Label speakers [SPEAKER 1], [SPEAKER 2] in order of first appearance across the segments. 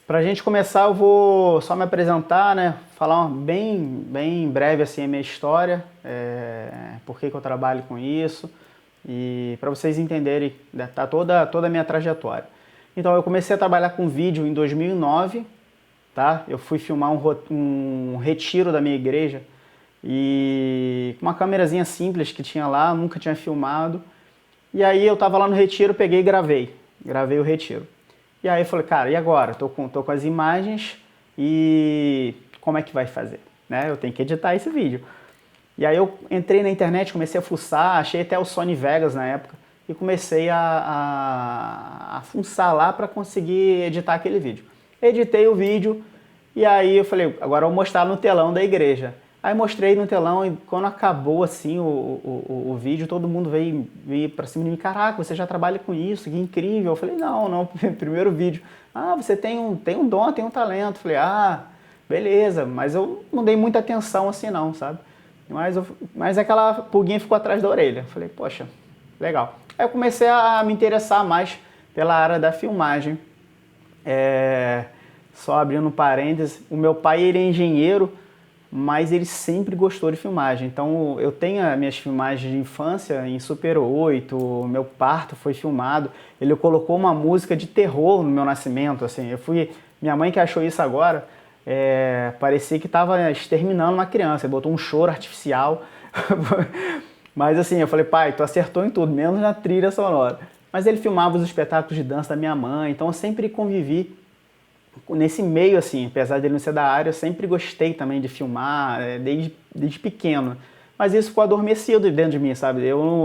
[SPEAKER 1] Pra gente começar, eu vou só me apresentar, né? Falar bem breve assim a minha história, por que que eu trabalho com isso e para vocês entenderem, né, tá toda a minha trajetória. Então, eu comecei a trabalhar com vídeo em 2009, tá? Eu fui filmar um retiro da minha igreja e com uma câmerazinha simples que tinha lá, nunca tinha filmado. E aí eu tava lá no retiro, peguei e gravei o retiro. E aí eu falei, cara, e agora? Tô com as imagens e como é que vai fazer? Né? Eu tenho que editar esse vídeo. E aí eu entrei na internet, comecei a fuçar, achei até o Sony Vegas na época e comecei a fuçar lá para conseguir editar aquele vídeo. Editei o vídeo e aí eu falei, agora eu vou mostrar no telão da igreja. Aí mostrei no telão e quando acabou assim o vídeo, todo mundo veio pra cima de mim, caraca, você já trabalha com isso, que incrível. Eu falei, não, primeiro vídeo. Ah, você tem um dom, tem um talento. Eu falei, ah, beleza, mas eu não dei muita atenção assim não, sabe? Mas aquela pulguinha ficou atrás da orelha. Eu falei, poxa, legal. Aí eu comecei a me interessar mais pela área da filmagem. Só abrindo um parênteses, o meu pai ele é engenheiro, mas ele sempre gostou de filmagem. Então eu tenho as minhas filmagens de infância em Super 8, meu parto foi filmado. Ele colocou uma música de terror no meu nascimento, assim. Minha mãe que achou isso agora, parecia que estava exterminando uma criança. Ele botou um choro artificial. Mas assim, eu falei, pai, tu acertou em tudo, menos na trilha sonora. Mas ele filmava os espetáculos de dança da minha mãe, então eu sempre convivi nesse meio, assim, apesar dele não ser da área, eu sempre gostei também de filmar, desde pequeno. Mas isso ficou adormecido dentro de mim, sabe?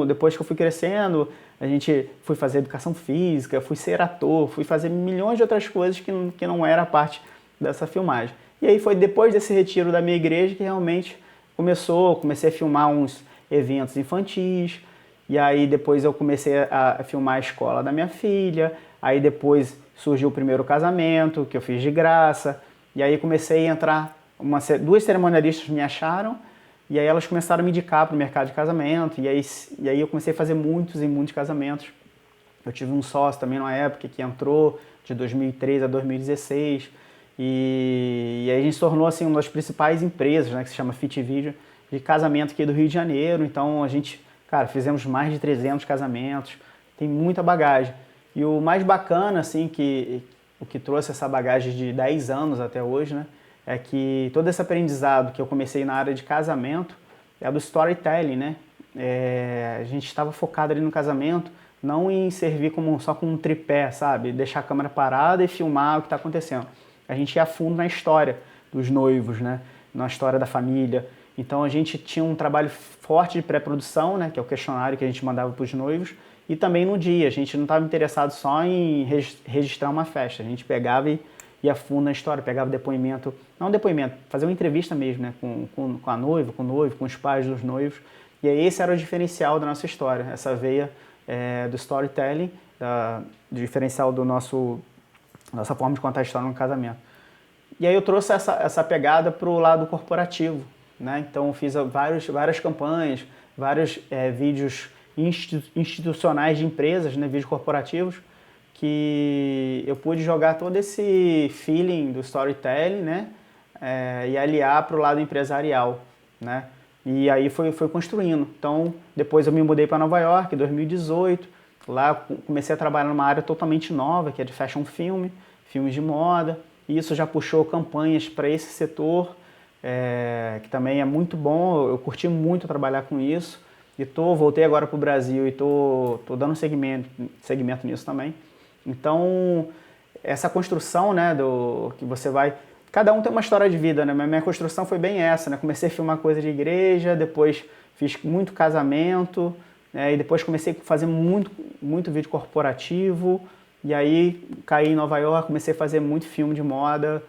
[SPEAKER 1] Depois que eu fui crescendo, a gente fui fazer educação física, fui ser ator, fui fazer milhões de outras coisas que não era parte dessa filmagem. E aí foi depois desse retiro da minha igreja que realmente comecei a filmar uns eventos infantis, e aí depois eu comecei a filmar a escola da minha filha, aí depois surgiu o primeiro casamento, que eu fiz de graça, e aí comecei a entrar, duas cerimonialistas me acharam, e aí elas começaram a me indicar para o mercado de casamento, e aí eu comecei a fazer muitos e muitos casamentos. Eu tive um sócio também na época que entrou de 2003 a 2016, e aí a gente se tornou assim, uma das principais empresas, né, que se chama Fit Video, de casamento aqui do Rio de Janeiro. Então a gente, cara, fizemos mais de 300 casamentos, tem muita bagagem. E o mais bacana, assim, o que trouxe essa bagagem de 10 anos até hoje, né, é que todo esse aprendizado que eu comecei na área de casamento é do storytelling, né? A gente estava focado ali no casamento, não em servir só como um tripé, sabe? Deixar a câmera parada e filmar o que está acontecendo. A gente ia a fundo na história dos noivos, né? Na história da família. Então a gente tinha um trabalho forte de pré-produção, né? Que é o questionário que a gente mandava para os noivos. E também no dia, a gente não estava interessado só em registrar uma festa. A gente pegava e ia a fundo na história, pegava depoimento, não depoimento, fazer uma entrevista mesmo, né? Com a noiva, com o noivo, com os pais dos noivos. E aí esse era o diferencial da nossa história, essa veia do storytelling, do diferencial nossa forma de contar a história no casamento. E aí eu trouxe essa pegada para o lado corporativo, né? Então eu fiz várias campanhas, vários vídeos institucionais de empresas, né? Vídeos corporativos, que eu pude jogar todo esse feeling do storytelling, né? E aliar para o lado empresarial, né? E aí foi construindo. Então, depois eu me mudei para Nova York em 2018. Lá comecei a trabalhar numa área totalmente nova, que é de fashion film, filmes de moda. E isso já puxou campanhas para esse setor, que também é muito bom. Eu curti muito trabalhar com isso. E voltei agora para o Brasil e tô dando segmento nisso também. Então, essa construção, né, que você vai... Cada um tem uma história de vida, né? Minha construção foi bem essa, né? Comecei a filmar coisa de igreja, depois fiz muito casamento, né? E depois comecei a fazer muito vídeo corporativo, e aí caí em Nova York, comecei a fazer muito filme de moda,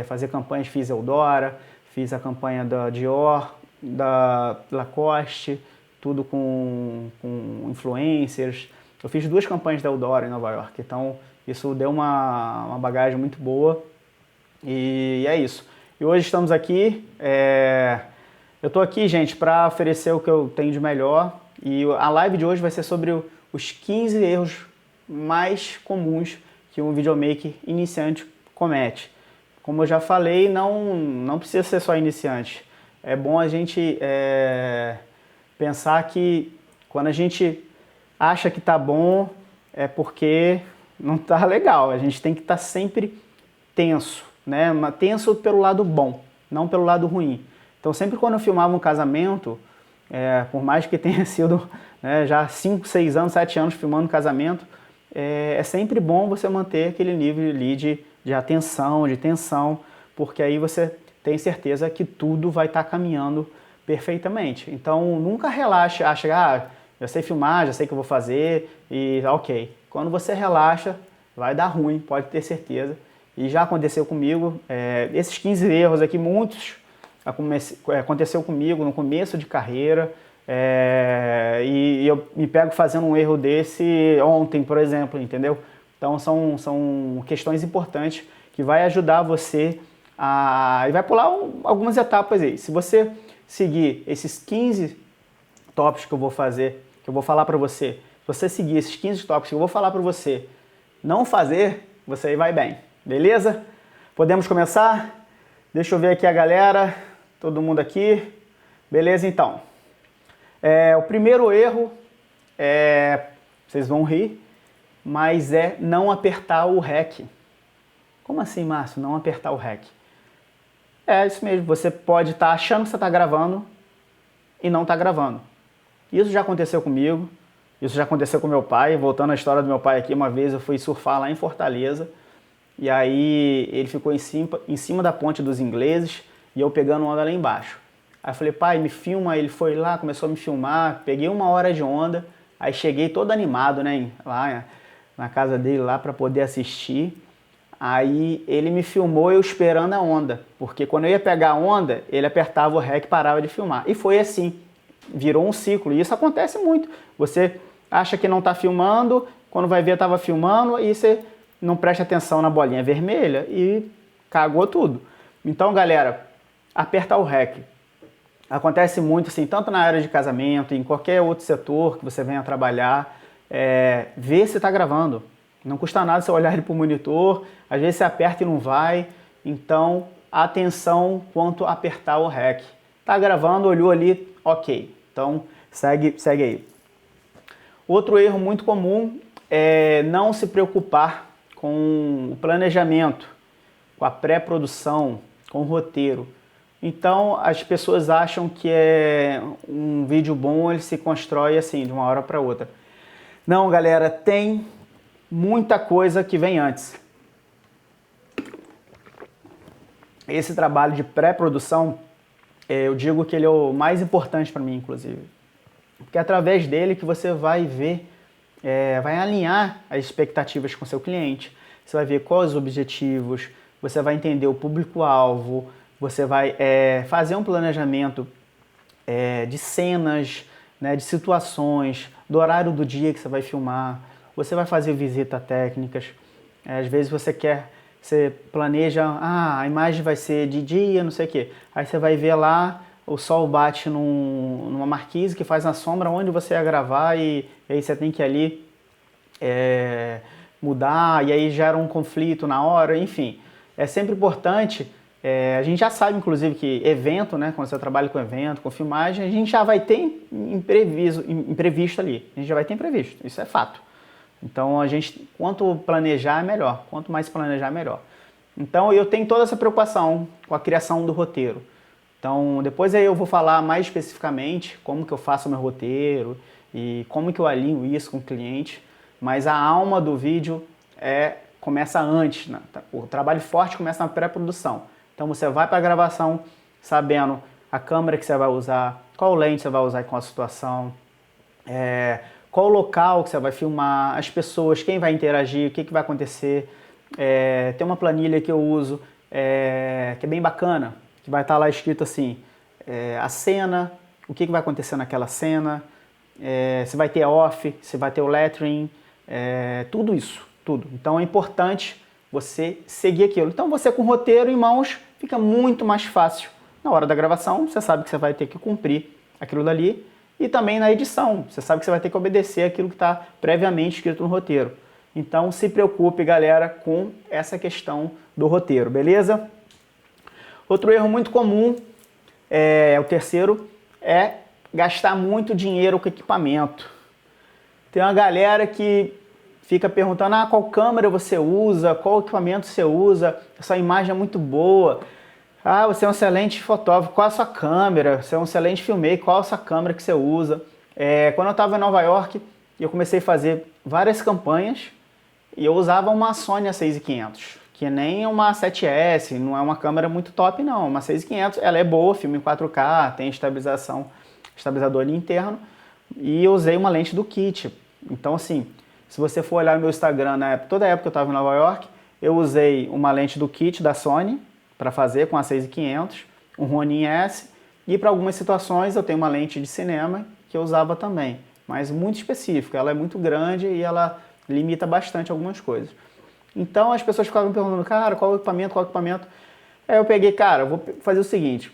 [SPEAKER 1] fazer campanhas, fiz Eudora, fiz a campanha da Dior, da Lacoste, tudo com influencers. Eu fiz 2 campanhas da Eudora em Nova York, então isso deu uma bagagem muito boa. E é isso. E hoje estamos aqui, eu estou aqui, gente, para oferecer o que eu tenho de melhor. E a live de hoje vai ser sobre os 15 erros mais comuns que um videomaker iniciante comete. Como eu já falei, não precisa ser só iniciante. É bom a gente pensar que quando a gente acha que está bom, é porque não está legal. A gente tem que estar sempre tenso, né? Mas tenso pelo lado bom, não pelo lado ruim. Então sempre quando eu filmava um casamento, por mais que tenha sido, né, já 5, 6 anos, 7 anos filmando um casamento, é sempre bom você manter aquele nível ali de atenção, de tensão, porque aí você tem certeza que tudo vai estar caminhando perfeitamente. Então nunca relaxe, acha, já sei filmar, já sei o que eu vou fazer e ok. Quando você relaxa, vai dar ruim, pode ter certeza. E já aconteceu comigo, esses 15 erros aqui, muitos aconteceu comigo no começo de carreira, e eu me pego fazendo um erro desse ontem, por exemplo, entendeu? Então são questões importantes que vai ajudar você e vai pular algumas etapas aí. Se você seguir esses 15 tópicos que eu vou fazer, que eu vou falar para você, se você seguir esses 15 tópicos que eu vou falar para você, não fazer, você aí vai bem, beleza? Podemos começar? Deixa eu ver aqui a galera, todo mundo aqui, beleza então. O primeiro erro, vocês vão rir, mas é não apertar o REC. Como assim, Márcio, não apertar o REC? É isso mesmo, você pode estar achando que você está gravando e não está gravando. Isso já aconteceu comigo, isso já aconteceu com meu pai. Voltando à história do meu pai aqui, uma vez eu fui surfar lá em Fortaleza e aí ele ficou em cima da ponte dos ingleses e eu pegando onda lá embaixo. Aí eu falei, pai, me filma. Ele foi lá, começou a me filmar, peguei 1 hora de onda, aí cheguei todo animado, né, lá na casa dele lá para poder assistir. Aí ele me filmou eu esperando a onda, porque quando eu ia pegar a onda, ele apertava o REC e parava de filmar. E foi assim, virou um ciclo, e isso acontece muito. Você acha que não está filmando, quando vai ver estava filmando, e você não presta atenção na bolinha vermelha e cagou tudo. Então, galera, apertar o REC. Acontece muito, assim, tanto na área de casamento, em qualquer outro setor que você venha trabalhar, ver se está gravando. Não custa nada você olhar ele para o monitor, às vezes você aperta e não vai. Então, atenção quanto a apertar o REC. Tá gravando, olhou ali, ok. Então, segue aí. Outro erro muito comum é não se preocupar com o planejamento, com a pré-produção, com o roteiro. Então, as pessoas acham que um vídeo bom, ele se constrói assim, de uma hora para outra. Não, galera, tem muita coisa que vem antes. Esse trabalho de pré-produção, eu digo que ele é o mais importante para mim, inclusive. Porque é através dele que você vai ver, vai alinhar as expectativas com o seu cliente. Você vai ver quais os objetivos, você vai entender o público-alvo, você vai fazer um planejamento de cenas, né, de situações, do horário do dia que você vai filmar. Você vai fazer visita técnicas. Às vezes você planeja, a imagem vai ser de dia, não sei o quê. Aí você vai ver lá, o sol bate numa marquise que faz na sombra onde você ia gravar e aí você tem que ir ali mudar e aí gera um conflito na hora, enfim. É sempre importante, a gente já sabe inclusive que evento, né, quando você trabalha com evento, com filmagem, a gente já vai ter imprevisto ali, a gente já vai ter imprevisto, isso é fato. Então quanto planejar é melhor, quanto mais planejar é melhor. Então eu tenho toda essa preocupação com a criação do roteiro. Então depois aí eu vou falar mais especificamente como que eu faço o meu roteiro e como que eu alinho isso com o cliente, mas a alma do vídeo começa antes, né? O trabalho forte começa na pré-produção. Então você vai para a gravação sabendo a câmera que você vai usar, qual lente você vai usar e qual a situação, qual o local que você vai filmar, as pessoas, quem vai interagir, o que vai acontecer. Tem uma planilha que eu uso, que é bem bacana, que vai estar lá escrito assim, a cena, o que vai acontecer naquela cena, se vai ter off, se vai ter o lettering, tudo isso, tudo. Então é importante você seguir aquilo. Então você com o roteiro em mãos fica muito mais fácil. Na hora da gravação, você sabe que você vai ter que cumprir aquilo dali. E também na edição, você sabe que você vai ter que obedecer aquilo que está previamente escrito no roteiro. Então se preocupe, galera, com essa questão do roteiro, beleza? Outro erro muito comum, o terceiro, é gastar muito dinheiro com equipamento. Tem uma galera que fica perguntando, qual câmera você usa, qual equipamento você usa, essa imagem é muito boa. Você é um excelente fotógrafo, qual a sua câmera? Você é um excelente filmmaker, qual a sua câmera que você usa? Quando eu estava em Nova York, eu comecei a fazer várias campanhas e eu usava uma Sony A6500, que nem uma 7S, não é uma câmera muito top não, uma 6500, ela é boa, filma em 4K, tem estabilizador ali interno, e eu usei uma lente do kit. Então assim, se você for olhar no meu Instagram, toda a época que eu estava em Nova York, eu usei uma lente do kit da Sony para fazer com a 6500, um Ronin S, e para algumas situações eu tenho uma lente de cinema que eu usava também, mas muito específica, ela é muito grande e ela limita bastante algumas coisas. Então as pessoas ficavam me perguntando, cara, qual equipamento, qual equipamento? Aí eu peguei, cara, vou fazer o seguinte,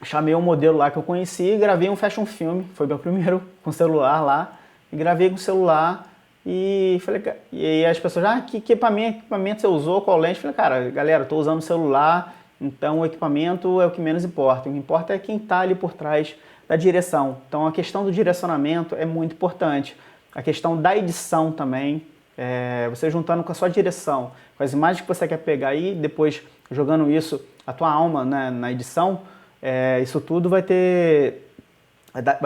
[SPEAKER 1] chamei um modelo lá que eu conheci e gravei um fashion film, foi meu primeiro com celular lá, e gravei com o celular e falei, e aí as pessoas, que equipamento você usou, qual lente? Eu falei, cara, galera, eu tô usando o celular, então o equipamento é o que menos importa, o que importa é quem tá ali por trás da direção. Então a questão do direcionamento é muito importante, a questão da edição também, você juntando com a sua direção, com as imagens que você quer pegar aí, depois jogando isso, a tua alma, né, na edição, isso tudo vai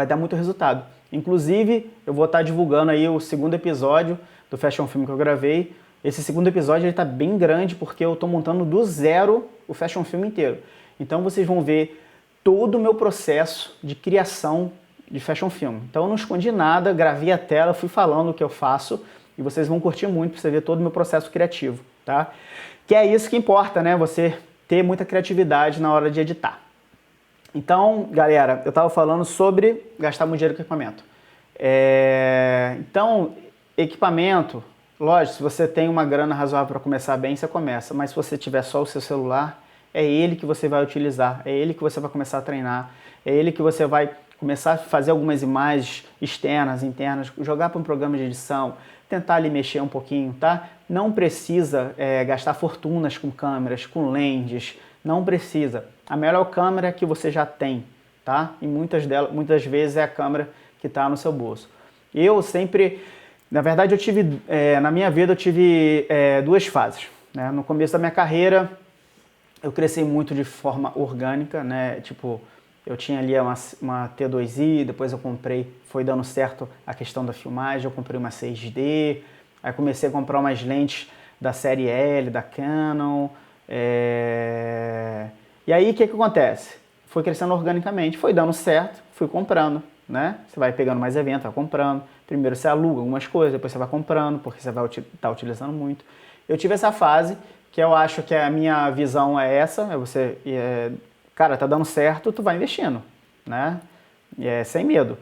[SPEAKER 1] dar muito resultado. Inclusive, eu vou estar divulgando aí o segundo episódio do Fashion Film que eu gravei. Esse segundo episódio está bem grande porque eu estou montando do zero o Fashion Film inteiro. Então vocês vão ver todo o meu processo de criação de Fashion Film. Então eu não escondi nada, gravei a tela, fui falando o que eu faço e vocês vão curtir muito para você ver todo o meu processo criativo, tá? Que é isso que importa, né? Você ter muita criatividade na hora de editar. Então, galera, eu estava falando sobre gastar muito dinheiro com equipamento. Então, equipamento, lógico, se você tem uma grana razoável para começar bem, você começa. Mas se você tiver só o seu celular, é ele que você vai utilizar, é ele que você vai começar a treinar, é ele que você vai começar a fazer algumas imagens externas, internas, jogar para um programa de edição, tentar ali mexer um pouquinho, tá? Não precisa gastar fortunas com câmeras, com lentes, não precisa. A melhor câmera que você já tem, tá? E muitas vezes é a câmera que está no seu bolso. Eu sempre, na verdade, na minha vida eu tive duas fases, né? No começo da minha carreira, eu cresci muito de forma orgânica, né? Tipo, eu tinha ali uma T2i, depois eu comprei, foi dando certo a questão da filmagem, eu comprei uma 6D, aí comecei a comprar umas lentes da série L, da Canon, e aí o que acontece? Foi crescendo organicamente, foi dando certo, fui comprando, né? Você vai pegando mais eventos, vai comprando, primeiro você aluga algumas coisas, depois você vai comprando, porque você vai estar utilizando muito. Eu tive essa fase, que eu acho que a minha visão é essa, cara, tá dando certo, tu vai investindo, né? Sem medo.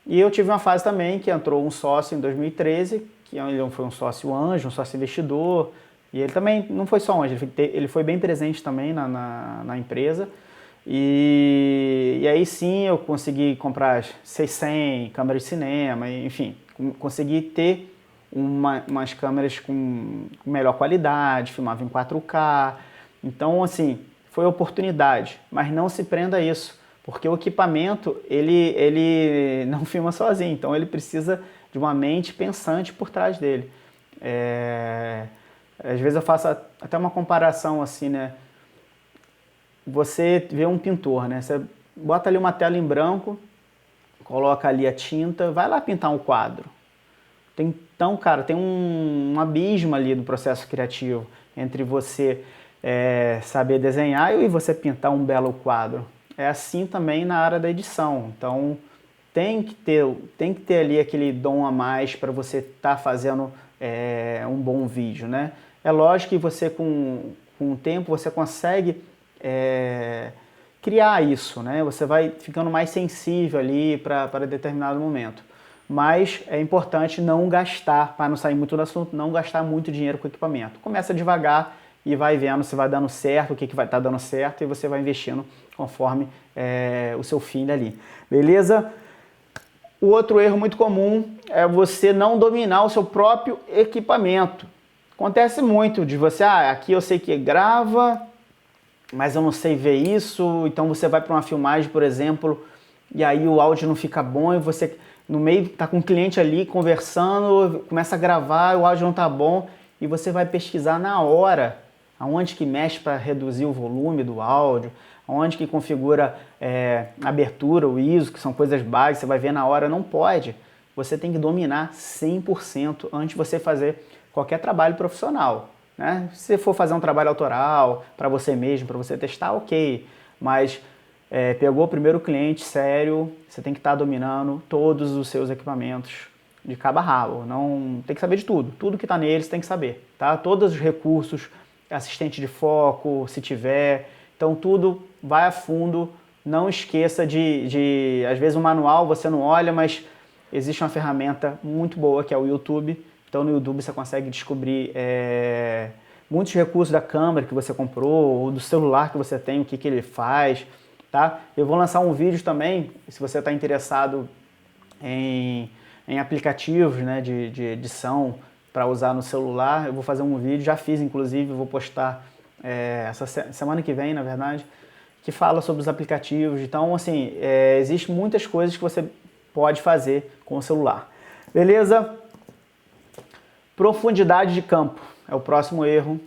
[SPEAKER 1] E eu tive uma fase também que entrou um sócio em 2013, que ele foi um sócio anjo, um sócio investidor, e ele também não foi só anjo, ele foi bem presente também na empresa. E aí sim eu consegui comprar 600 câmeras de cinema, enfim, consegui ter umas câmeras com melhor qualidade, filmava em 4K. Então, assim, foi oportunidade, mas não se prenda a isso, porque o equipamento, ele não filma sozinho, então ele precisa de uma mente pensante por trás dele. Às vezes eu faço até uma comparação assim, né? Você vê um pintor, né? Você bota ali uma tela em branco, coloca ali a tinta, vai lá pintar um quadro. Então, cara, tem um abismo ali do processo criativo entre você saber desenhar e você pintar um belo quadro. É assim também na área da edição. Então, tem que ter ali aquele dom a mais para você estar fazendo um bom vídeo, né? É lógico que você, com o tempo, você consegue criar isso, né? Você vai ficando mais sensível ali para determinado momento. Mas é importante não gastar, para não sair muito do assunto, não gastar muito dinheiro com equipamento. Começa devagar e vai vendo se vai dando certo, o que vai estar dando certo, e você vai investindo conforme o seu fim dali. Beleza? O outro erro muito comum é você não dominar o seu próprio equipamento. Acontece muito de você, aqui eu sei que grava, mas eu não sei ver isso, então você vai para uma filmagem, por exemplo, e aí o áudio não fica bom e você no meio tá com um cliente ali conversando, começa a gravar, o áudio não tá bom e você vai pesquisar na hora aonde que mexe para reduzir o volume do áudio, aonde que configura abertura, o ISO, que são coisas básicas, você vai ver na hora, não pode. Você tem que dominar 100% antes de você fazer qualquer trabalho profissional. Né? Se você for fazer um trabalho autoral, para você mesmo, para você testar, ok. Mas pegou o primeiro cliente sério, você tem que estar dominando todos os seus equipamentos de cabo a rabo. Não, tem que saber de tudo. Tudo que está neles tem que saber. Tá? Todos os recursos, assistente de foco, se tiver. Então tudo vai a fundo. Não esqueça às vezes o manual você não olha, mas existe uma ferramenta muito boa que é o YouTube. Então no YouTube você consegue descobrir muitos recursos da câmera que você comprou, ou do celular que você tem, o que ele faz, tá? Eu vou lançar um vídeo também, se você está interessado em aplicativos, né, de edição para usar no celular, eu vou fazer um vídeo, já fiz inclusive, vou postar essa semana que vem, na verdade, que fala sobre os aplicativos. Então, assim, existem muitas coisas que você pode fazer com o celular. Beleza? Profundidade de campo é o próximo erro.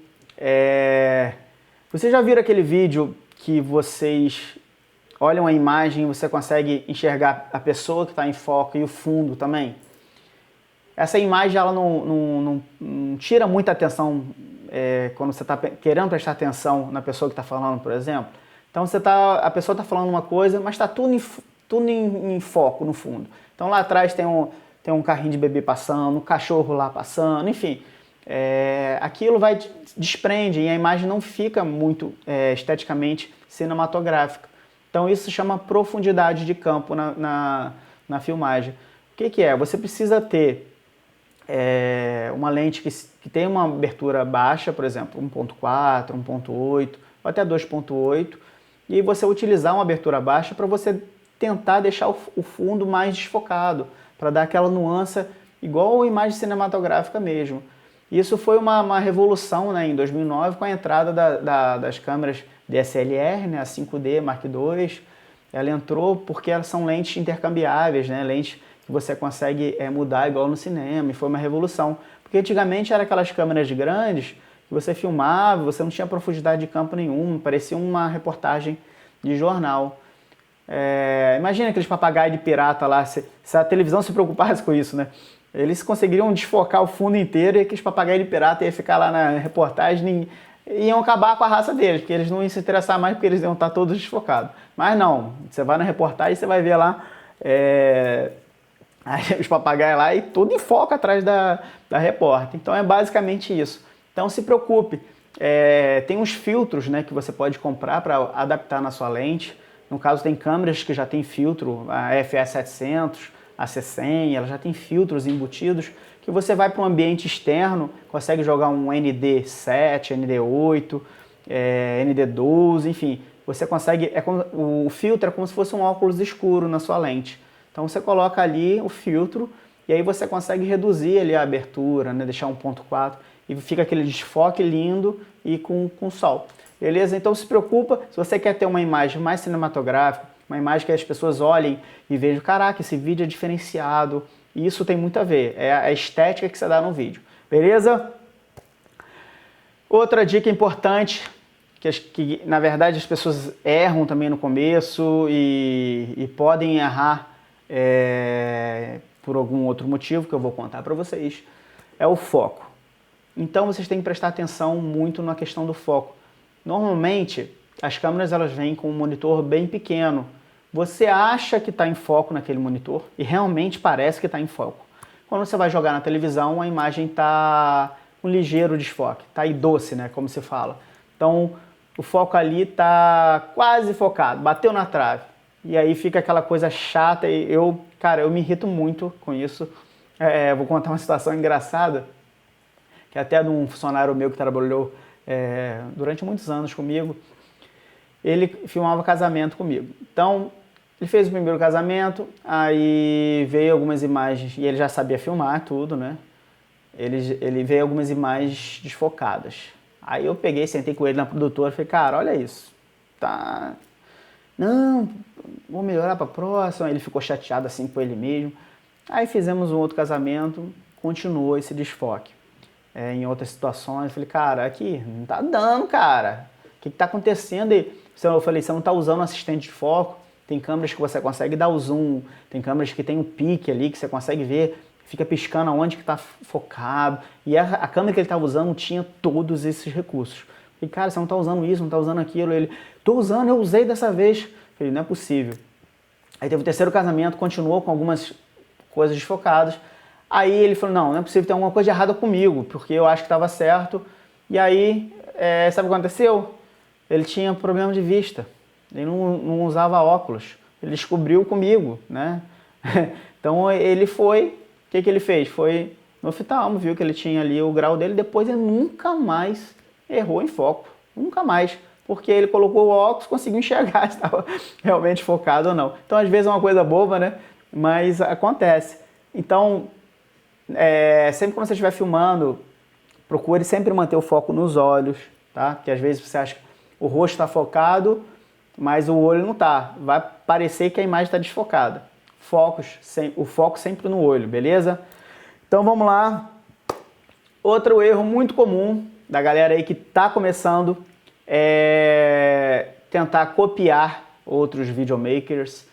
[SPEAKER 1] Vocês já viram aquele vídeo que vocês olham a imagem e você consegue enxergar a pessoa que está em foco e o fundo também? Essa imagem ela não tira muita atenção quando você está querendo prestar atenção na pessoa que está falando, por exemplo. Então a pessoa está falando uma coisa, mas está tudo em foco no fundo. Então lá atrás tem um carrinho de bebê passando, um cachorro lá passando, enfim. Aquilo desprende e a imagem não fica muito esteticamente cinematográfica. Então isso se chama profundidade de campo na filmagem. O que é? Você precisa ter uma lente que tem uma abertura baixa, por exemplo, 1.4, 1.8 ou até 2.8, e você utilizar uma abertura baixa para você tentar deixar o fundo mais desfocado, para dar aquela nuance igual a imagem cinematográfica mesmo. Isso foi uma revolução, né, em 2009 com a entrada das câmeras DSLR, né, a 5D Mark II. Ela entrou porque elas são lentes intercambiáveis, né, lentes que você consegue mudar igual no cinema, e foi uma revolução. Porque antigamente eram aquelas câmeras grandes que você filmava, você não tinha profundidade de campo nenhuma, parecia uma reportagem de jornal. Imagina aqueles papagaios de pirata lá, se a televisão se preocupasse com isso, né? Eles conseguiriam desfocar o fundo inteiro e aqueles papagaios de pirata iam ficar lá na reportagem e iam acabar com a raça deles, porque eles não iam se interessar mais porque eles iam estar todos desfocados. Mas não, você vai na reportagem e você vai ver lá os papagaios lá e tudo em foco atrás da repórter. Então é basicamente isso. Então se preocupe. Tem uns filtros, né, que você pode comprar para adaptar na sua lente. No caso tem câmeras que já tem filtro, a FE700, a C100, ela já tem filtros embutidos que você vai para um ambiente externo, consegue jogar um ND7, ND8, ND12, enfim, você consegue, o filtro é como se fosse um óculos escuro na sua lente. Então você coloca ali o filtro e aí você consegue reduzir ali a abertura, né, deixar 1.4 e fica aquele desfoque lindo e com sol. Beleza? Então se preocupa, se você quer ter uma imagem mais cinematográfica, uma imagem que as pessoas olhem e vejam, caraca, esse vídeo é diferenciado, e isso tem muito a ver, é a estética que você dá no vídeo. Beleza? Outra dica importante, que na verdade as pessoas erram também no começo e podem errar por algum outro motivo que eu vou contar para vocês, é o foco. Então vocês têm que prestar atenção muito na questão do foco. Normalmente, as câmeras elas vêm com um monitor bem pequeno. Você acha que está em foco naquele monitor e realmente parece que está em foco. Quando você vai jogar na televisão, a imagem está com um ligeiro desfoque, está aí doce, né, como se fala. Então, o foco ali está quase focado, bateu na trave. E aí fica aquela coisa chata e eu me irrito muito com isso. Vou contar uma situação engraçada, que até de um funcionário meu que trabalhou durante muitos anos comigo. Ele filmava casamento comigo. Então, Ele fez o primeiro casamento, aí veio algumas imagens, e ele já sabia filmar tudo, né? Ele veio algumas imagens desfocadas. Aí eu peguei, sentei com ele na produtora e falei, cara, olha isso. Tá. Não, vou melhorar pra próxima. Ele ficou chateado assim com ele mesmo. Aí fizemos um outro casamento, continuou esse desfoque. Em outras situações, eu falei, cara, aqui, não tá dando, cara. O que tá acontecendo? E eu falei, você não tá usando assistente de foco. Tem câmeras que você consegue dar o zoom, tem câmeras que tem um pique ali, que você consegue ver, fica piscando aonde que tá focado. E a câmera que ele estava usando tinha todos esses recursos. Falei, cara, você não tá usando isso, não tá usando aquilo. Ele, tô usando, eu usei dessa vez. Falei, não é possível. Aí teve o terceiro casamento, continuou com algumas coisas desfocadas. Aí ele falou, não é possível ter alguma coisa de errada comigo, porque eu acho que estava certo. E aí, sabe o que aconteceu? Ele tinha problema de vista. Ele não usava óculos. Ele descobriu comigo, né? Então ele foi, o que ele fez? Foi no oftalmo, viu que ele tinha ali o grau dele, depois ele nunca mais errou em foco. Nunca mais. Porque ele colocou o óculos, conseguiu enxergar se estava realmente focado ou não. Então às vezes é uma coisa boba, né? Mas acontece. Então, sempre quando você estiver filmando, procure sempre manter o foco nos olhos, tá? Porque às vezes você acha que o rosto está focado, mas o olho não está. Vai parecer que a imagem está desfocada. O foco sempre no olho, beleza? Então vamos lá. Outro erro muito comum da galera aí que está começando é tentar copiar outros videomakers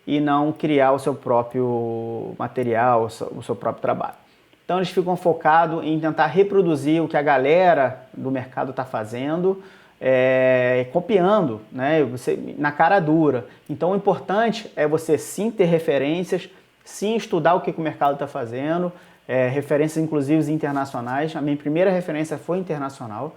[SPEAKER 1] e não criar o seu próprio material, o seu próprio trabalho. Então eles ficam focados em tentar reproduzir o que a galera do mercado está fazendo, copiando, né? Na cara dura. Então o importante é você sim ter referências, sim estudar o que o mercado está fazendo, referências inclusive internacionais. A minha primeira referência foi internacional,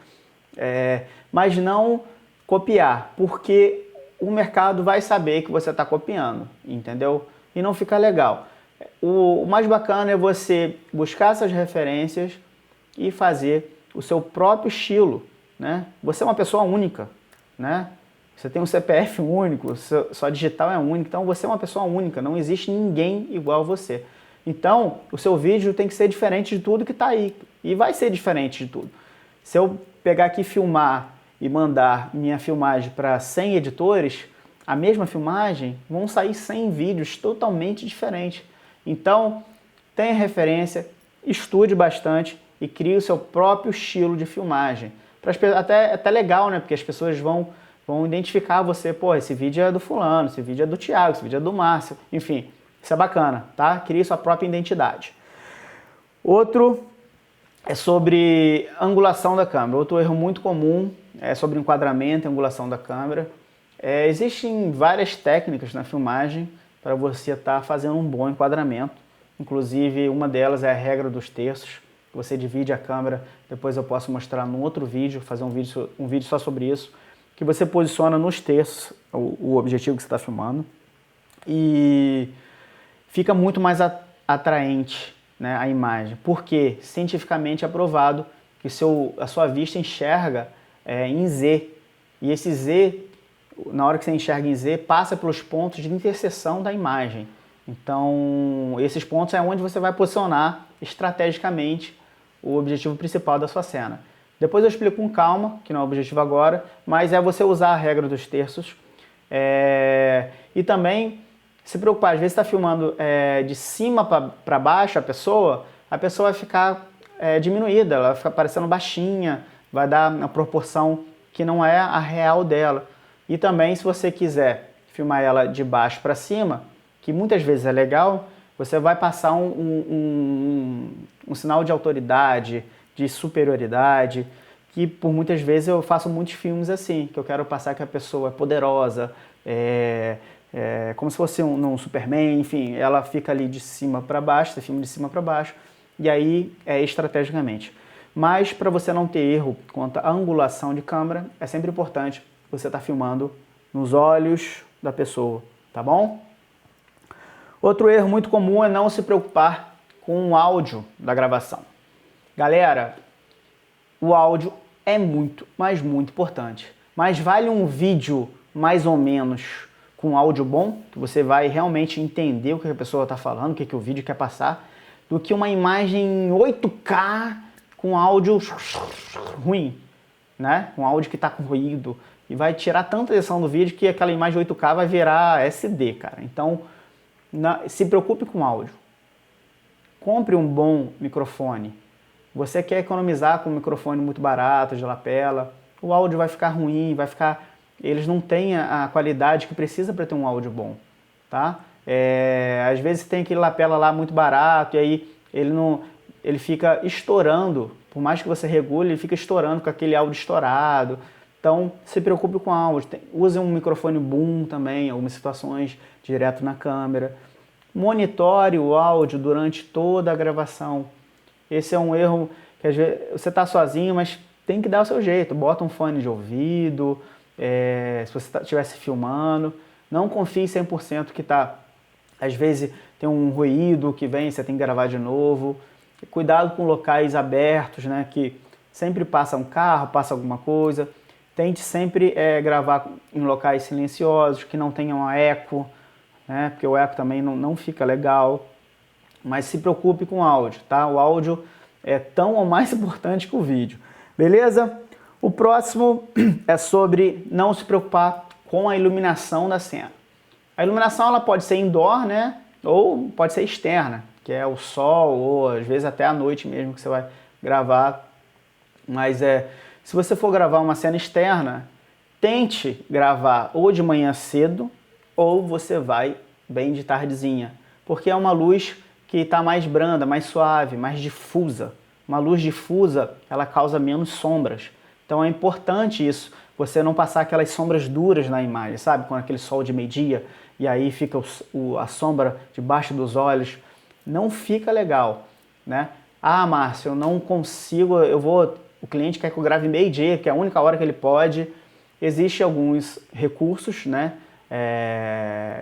[SPEAKER 1] mas não copiar, porque o mercado vai saber que você está copiando, entendeu? E não fica legal. O mais bacana é você buscar essas referências e fazer o seu próprio estilo, né? Você é uma pessoa única, né? Você tem um CPF único, sua digital é única, então você é uma pessoa única, não existe ninguém igual a você. Então, o seu vídeo tem que ser diferente de tudo que está aí, e vai ser diferente de tudo. Se eu pegar aqui e filmar e mandar minha filmagem para 100 editores, a mesma filmagem, vão sair 100 vídeos totalmente diferentes. Então, tenha referência, estude bastante e crie o seu próprio estilo de filmagem. Até legal, né? Porque as pessoas vão identificar você, pô, esse vídeo é do fulano, esse vídeo é do Thiago, esse vídeo é do Márcio, enfim, isso é bacana, tá? Crie sua própria identidade. Outro é sobre angulação da câmera. Outro erro muito comum é sobre enquadramento e angulação da câmera. Existem várias técnicas na filmagem para você estar fazendo um bom enquadramento. Inclusive, uma delas é a regra dos terços. Você divide a câmera, depois eu posso mostrar num outro vídeo, fazer um vídeo só sobre isso, que você posiciona nos terços o objetivo que você está filmando e fica muito mais atraente, né, a imagem, porque cientificamente é provado que a sua vista enxerga em Z, e esse Z, na hora que você enxerga em Z, passa pelos pontos de interseção da imagem. Então, esses pontos é onde você vai posicionar estrategicamente o objetivo principal da sua cena. Depois eu explico com calma, que não é o objetivo agora, mas é você usar a regra dos terços. E também se preocupar, às vezes está filmando de cima para baixo a pessoa vai ficar diminuída, ela vai ficar parecendo baixinha, vai dar uma proporção que não é a real dela. E também, se você quiser filmar ela de baixo para cima, que muitas vezes é legal, você vai passar um sinal de autoridade, de superioridade, que por muitas vezes eu faço muitos filmes assim, que eu quero passar que a pessoa é poderosa, como se fosse um Superman, enfim, ela fica ali de cima para baixo, você filma de cima para baixo, e aí estrategicamente. Mas para você não ter erro quanto à angulação de câmera, é sempre importante você estar filmando nos olhos da pessoa, tá bom? Outro erro muito comum é não se preocupar com o áudio da gravação. Galera, o áudio é muito, mas muito importante. Mas vale um vídeo mais ou menos com áudio bom, que você vai realmente entender o que a pessoa está falando, o que o vídeo quer passar, do que uma imagem em 8K com áudio ruim, né? Um áudio que está com ruído, e vai tirar tanta atenção do vídeo que aquela imagem 8K vai virar SD, cara. Então, se preocupe com o áudio. Compre um bom microfone. Você quer economizar com um microfone muito barato, de lapela, o áudio vai ficar ruim, eles não têm a qualidade que precisa para ter um áudio bom, tá? Às vezes tem aquele lapela lá muito barato e aí ele fica estourando, por mais que você regule, ele fica estourando com aquele áudio estourado. Então, se preocupe com o áudio. Use um microfone boom também, em algumas situações, direto na câmera. Monitore o áudio durante toda a gravação. Esse é um erro que às vezes você está sozinho, mas tem que dar o seu jeito. Bota um fone de ouvido, se você estivesse filmando. Não confie 100% que tá. Às vezes tem um ruído que vem, você tem que gravar de novo. Cuidado com locais abertos, né? Que sempre passa um carro, passa alguma coisa. Tente sempre gravar em locais silenciosos, que não tenham eco, né? Porque o eco também não fica legal. Mas se preocupe com o áudio, tá? O áudio é tão ou mais importante que o vídeo, beleza? O próximo é sobre não se preocupar com a iluminação da cena. A iluminação ela pode ser indoor, né? Ou pode ser externa, que é o sol, ou às vezes até à noite mesmo que você vai gravar. Mas se você for gravar uma cena externa, tente gravar ou de manhã cedo, ou você vai bem de tardezinha, porque é uma luz que está mais branda, mais suave, mais difusa. Uma luz difusa, ela causa menos sombras. Então é importante isso, você não passar aquelas sombras duras na imagem, sabe? Com aquele sol de meio-dia, e aí fica a sombra debaixo dos olhos. Não fica legal, né? Ah, Márcio, eu não consigo, o cliente quer que eu grave meio-dia, que é a única hora que ele pode. Existem alguns recursos, né?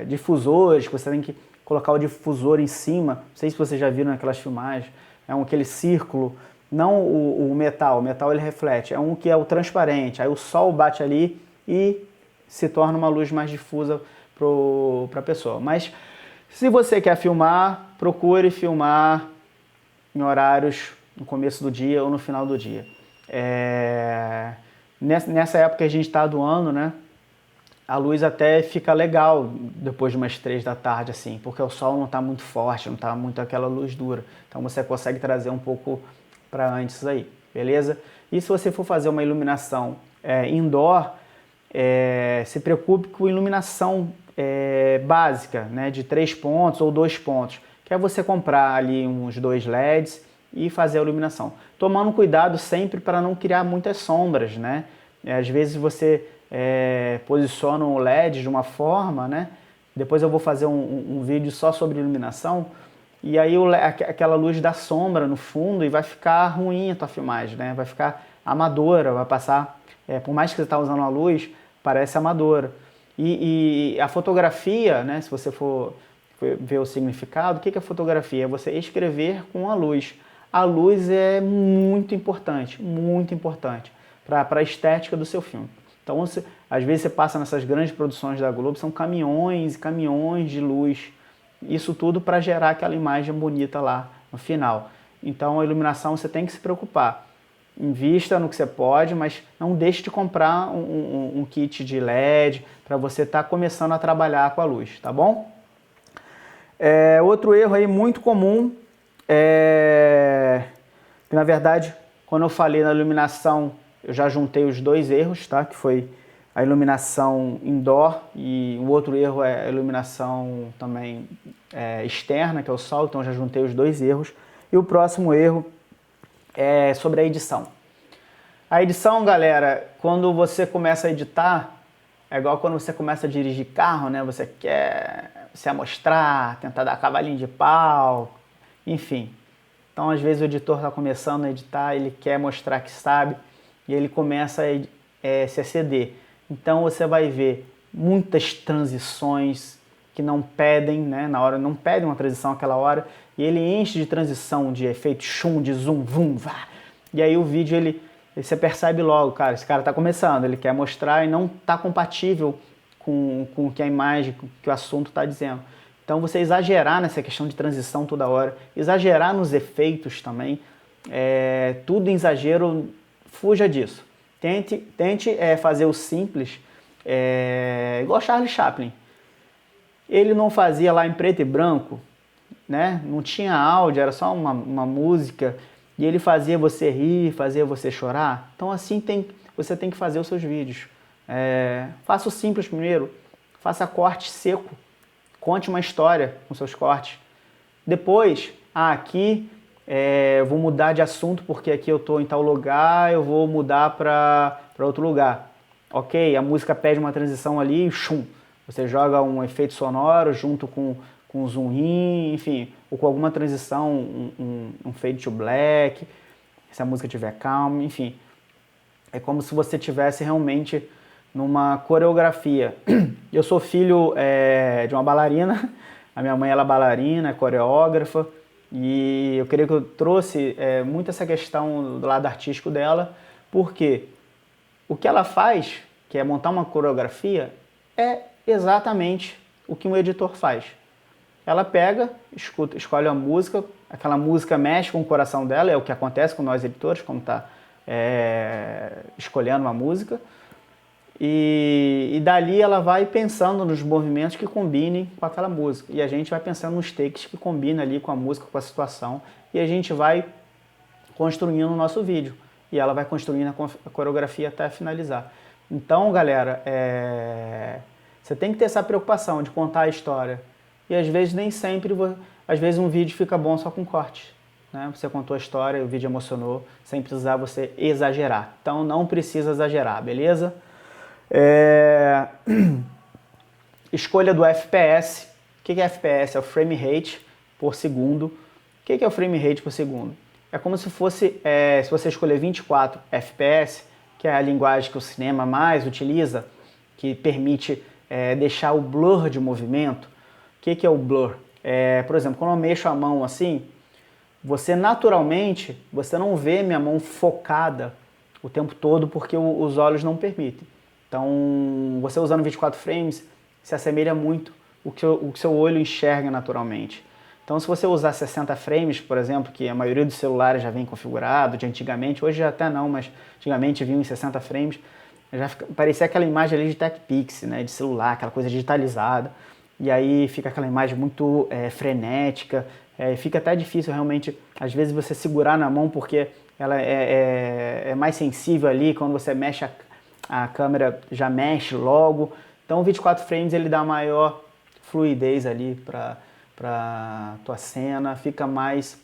[SPEAKER 1] Difusores, que você tem que colocar o difusor em cima. Não sei se vocês já viram naquelas filmagens. Aquele círculo, não o metal ele reflete. É um que é o transparente. Aí o sol bate ali e se torna uma luz mais difusa para a pessoa. Mas se você quer filmar, procure filmar em horários no começo do dia ou no final do dia. Nessa época que a gente está do ano, né? A luz até fica legal depois de umas 3 da tarde, assim, porque o sol não está muito forte, não está muito aquela luz dura. Então você consegue trazer um pouco para antes aí, beleza? E se você for fazer uma iluminação indoor, se preocupe com iluminação básica, né, de 3 pontos ou 2 pontos, que é você comprar ali uns 2 LEDs e fazer a iluminação. Tomando cuidado sempre para não criar muitas sombras, né? Às vezes você posiciona o LED de uma forma, né? Depois eu vou fazer um vídeo só sobre iluminação, e aí aquela luz dá sombra no fundo e vai ficar ruim a tua filmagem, né? Vai ficar amadora, vai passar, por mais que você está usando a luz, parece amadora. E a fotografia, né? Se você for ver o significado, o que é fotografia? É você escrever com a luz. A luz é muito importante para a estética do seu filme. Então, às vezes você passa nessas grandes produções da Globo, são caminhões e caminhões de luz. Isso tudo para gerar aquela imagem bonita lá no final. Então, a iluminação você tem que se preocupar. Invista no que você pode, mas não deixe de comprar um kit de LED para você estar começando a trabalhar com a luz, tá bom? Outro erro aí muito comum que, na verdade, quando eu falei na iluminação, eu já juntei os 2 erros, tá? Que foi a iluminação indoor e o outro erro é a iluminação também externa, que é o sol, então eu já juntei os 2 erros. E o próximo erro é sobre a edição. A edição, galera, quando você começa a editar, é igual quando você começa a dirigir carro, né? Você quer se amostrar, tentar dar cavalinho de pau, enfim. Então, às vezes o editor está começando a editar, ele quer mostrar que sabe, e ele começa a se exceder. Então você vai ver muitas transições que não pedem, né, na hora, não pedem uma transição naquela hora, e ele enche de transição, de efeito chum, de zoom, vum, vá. E aí o vídeo, você percebe logo, cara, esse cara está começando, ele quer mostrar e não está compatível com o que a imagem, com o que o assunto está dizendo. Então você exagerar nessa questão de transição toda hora, exagerar nos efeitos também, tudo em exagero, fuja disso. Tente fazer o simples, igual Charlie Chaplin. Ele não fazia lá em preto e branco, né? Não tinha áudio, era só uma música, e ele fazia você rir, fazia você chorar. Então assim você tem que fazer os seus vídeos. Faça o simples primeiro, faça corte seco, conte uma história com seus cortes. Depois, aqui eu vou mudar de assunto porque aqui eu estou em tal lugar, eu vou mudar para outro lugar. Ok, a música pede uma transição ali, chum, você joga um efeito sonoro junto com zoom in, enfim, ou com alguma transição, um fade to black, se a música estiver calma, enfim. É como se você tivesse realmente numa coreografia. Eu sou filho de uma bailarina, a minha mãe ela é bailarina, é coreógrafa, e eu queria que eu trouxe muito essa questão do lado artístico dela, porque o que ela faz, que é montar uma coreografia, é exatamente o que um editor faz. Ela pega, escolhe a música, aquela música mexe com o coração dela, é o que acontece com nós editores, quando está escolhendo uma música, e dali ela vai pensando nos movimentos que combinem com aquela música, e a gente vai pensando nos takes que combinam ali com a música, com a situação, e a gente vai construindo o nosso vídeo, e ela vai construindo a coreografia até finalizar. Então, galera, você tem que ter essa preocupação de contar a história, e às vezes nem sempre, às vezes um vídeo fica bom só com corte. Né? Você contou a história, o vídeo emocionou, sem precisar você exagerar. Então não precisa exagerar, beleza? Escolha do FPS. O que é FPS? É o frame rate por segundo. O que é o frame rate por segundo? É como se fosse, se você escolher 24 FPS, que é a linguagem que o cinema mais utiliza, que permite deixar o blur de movimento. O que é o blur? Por exemplo, quando eu mexo a mão assim, você naturalmente, você não vê minha mão focada o tempo todo porque os olhos não permitem. Então, você usando 24 frames, se assemelha muito o que o seu olho enxerga naturalmente. Então, se você usar 60 frames, por exemplo, que a maioria dos celulares já vem configurado, de antigamente, hoje até não, mas antigamente vinham em 60 frames, parecia aquela imagem ali de TechPix, né, de celular, aquela coisa digitalizada. E aí fica aquela imagem muito frenética, fica até difícil realmente, às vezes, você segurar na mão, porque ela é mais sensível ali, quando você mexe a câmera já mexe logo. Então o 24 frames ele dá maior fluidez ali para tua cena, fica mais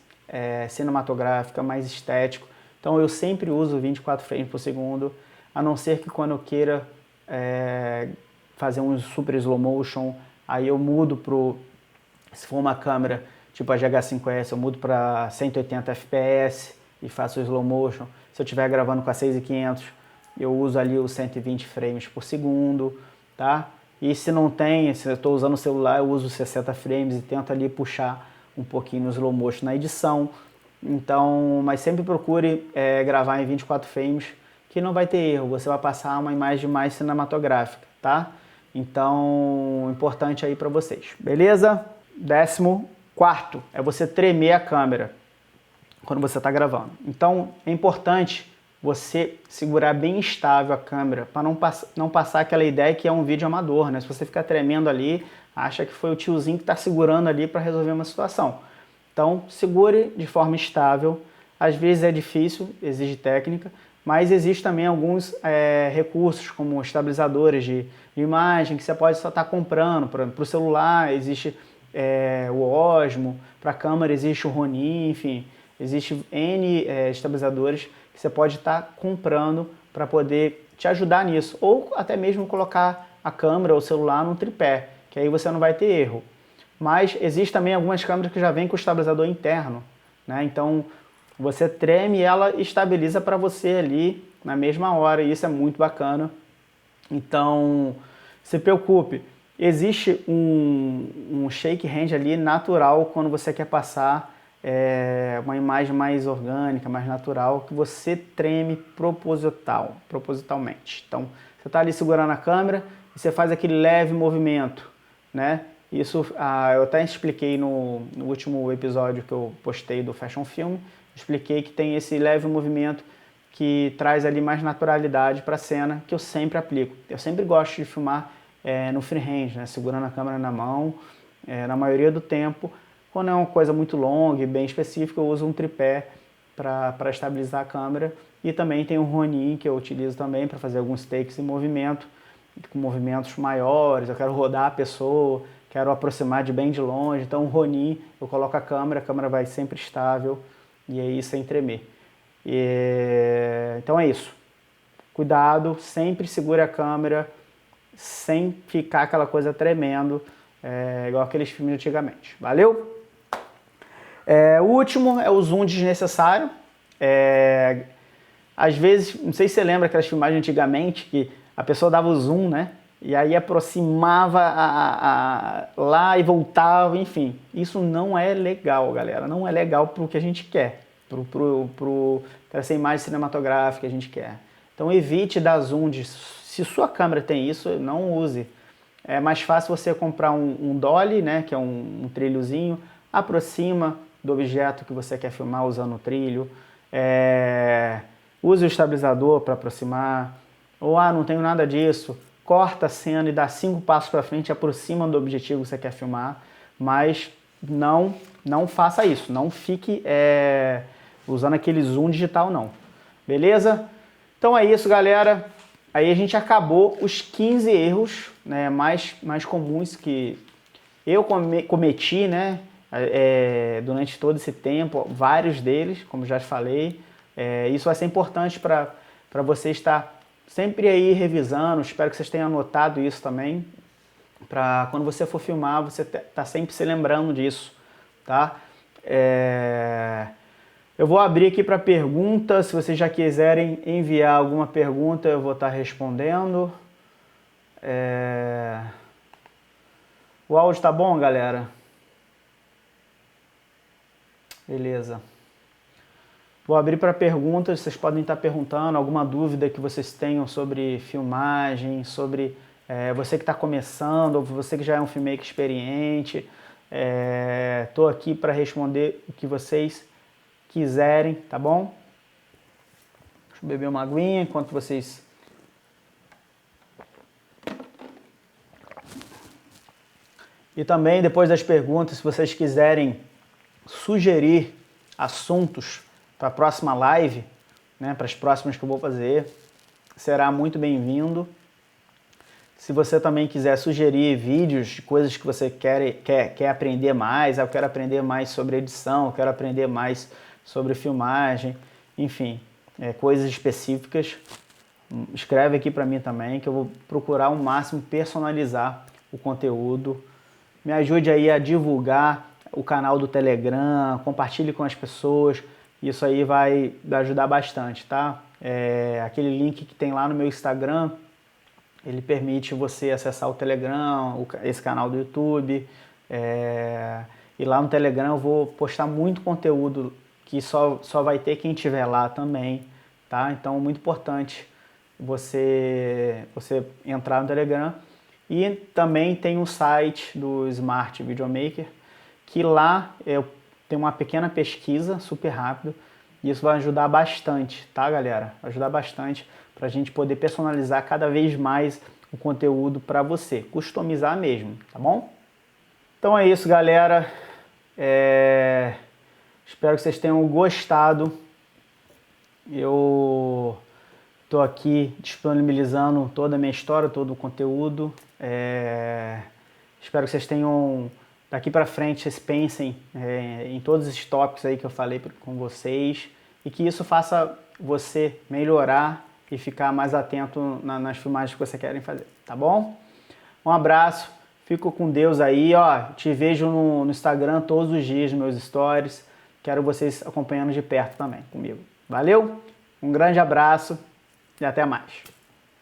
[SPEAKER 1] cinematográfica, mais estético. Então eu sempre uso 24 frames por segundo, a não ser que quando eu queira fazer um super slow motion, aí eu mudo se for uma câmera tipo a GH5S, eu mudo para 180 fps e faço o slow motion. Se eu estiver gravando com a 6500, eu uso ali os 120 frames por segundo, tá? E se não tem, se eu estou usando o celular, eu uso 60 frames e tento ali puxar um pouquinho no slow motion na edição. Então, mas sempre procure gravar em 24 frames, que não vai ter erro, você vai passar uma imagem mais cinematográfica, tá? Então, importante aí para vocês, beleza? 14º é você tremer a câmera quando você está gravando. Então, é importante você segurar bem estável a câmera para não passar aquela ideia que é um vídeo amador, né? Se você ficar tremendo ali, acha que foi o tiozinho que está segurando ali para resolver uma situação. Então, segure de forma estável. Às vezes é difícil, exige técnica, mas existe também alguns recursos, como estabilizadores de imagem, que você pode só estar comprando. Para o celular existe o Osmo, para a câmera existe o Ronin, enfim, existe N estabilizadores que você pode estar comprando para poder te ajudar nisso. Ou até mesmo colocar a câmera ou o celular num tripé, que aí você não vai ter erro. Mas existe também algumas câmeras que já vêm com o estabilizador interno, né? Então você treme e ela estabiliza para você ali na mesma hora, e isso é muito bacana. Então se preocupe, existe um shake hand ali natural quando você quer passar uma imagem mais orgânica, mais natural, que você treme propositalmente. Então você está ali segurando a câmera você faz aquele leve movimento, né? Isso eu até expliquei no último episódio que eu postei do Fashion Film, expliquei que tem esse leve movimento que traz ali mais naturalidade para a cena, que eu sempre aplico. Eu sempre gosto de filmar no freehand, né? Segurando a câmera na mão, na maioria do tempo. Quando é uma coisa muito longa e bem específica, eu uso um tripé para estabilizar a câmera. E também tem o Ronin, que eu utilizo também para fazer alguns takes em movimento, com movimentos maiores. Eu quero rodar a pessoa, quero aproximar de bem de longe. Então o Ronin, eu coloco a câmera vai sempre estável e aí sem tremer. Então é isso. Cuidado, sempre segure a câmera sem ficar aquela coisa tremendo, igual aqueles filmes antigamente. Valeu? O último é o zoom desnecessário. Às vezes, não sei se você lembra aquelas filmagens antigamente que a pessoa dava o zoom, né? E aí aproximava lá e voltava, enfim. Isso não é legal, galera. Não é legal pro que a gente quer. Para essa imagem cinematográfica que a gente quer. Então evite dar zoom. Se sua câmera tem isso, não use. É mais fácil você comprar um dolly, né? Que é um trilhozinho. Aproxima do objeto que você quer filmar usando o trilho. Use o estabilizador para aproximar. Ou, não tenho nada disso. Corta a cena e dá 5 passos para frente, aproxima do objetivo que você quer filmar. Mas não faça isso. Não fique usando aquele zoom digital, não. Beleza? Então é isso, galera. Aí a gente acabou os 15 erros, né, mais comuns que eu cometi, né? Durante todo esse tempo, vários deles, como já falei. Isso vai ser importante para você estar sempre aí revisando. Espero que vocês tenham anotado isso também, para quando você for filmar, você tá sempre se lembrando disso, tá? Eu vou abrir aqui para perguntas. Se vocês já quiserem enviar alguma pergunta, eu vou estar respondendo. O áudio tá bom, galera? Beleza. Vou abrir para perguntas, vocês podem estar perguntando alguma dúvida que vocês tenham sobre filmagem, sobre você que está começando, ou você que já é um filmmaker experiente. Estou aqui para responder o que vocês quiserem, tá bom? Deixa eu beber uma aguinha enquanto vocês... E também, depois das perguntas, se vocês quiserem sugerir assuntos para a próxima live, né, para as próximas que eu vou fazer, será muito bem-vindo. Se você também quiser sugerir vídeos de coisas que você quer aprender mais, eu quero aprender mais sobre edição, eu quero aprender mais sobre filmagem, enfim, coisas específicas, escreve aqui para mim também, que eu vou procurar ao máximo personalizar o conteúdo. Me ajude aí a divulgar o canal do Telegram, compartilhe com as pessoas, isso aí vai ajudar bastante, tá? Aquele link que tem lá no meu Instagram, ele permite você acessar o Telegram, esse canal do YouTube, e lá no Telegram eu vou postar muito conteúdo que só vai ter quem estiver lá também, tá? Então, muito importante você entrar no Telegram. E também tem um site do Smart Videomaker, que lá eu tenho uma pequena pesquisa, super rápido, e isso vai ajudar bastante, tá, galera? Vai ajudar bastante para a gente poder personalizar cada vez mais o conteúdo para você, customizar mesmo, tá bom? Então é isso, galera. Espero que vocês tenham gostado. Eu estou aqui disponibilizando toda a minha história, todo o conteúdo. Espero que vocês tenham, daqui para frente, vocês pensem em todos esses tópicos aí que eu falei com vocês e que isso faça você melhorar e ficar mais atento nas filmagens que você querem fazer, tá bom? Um abraço, fico com Deus aí, ó. Te vejo no Instagram todos os dias, nos meus stories. Quero vocês acompanhando de perto também comigo. Valeu? Um grande abraço e até mais.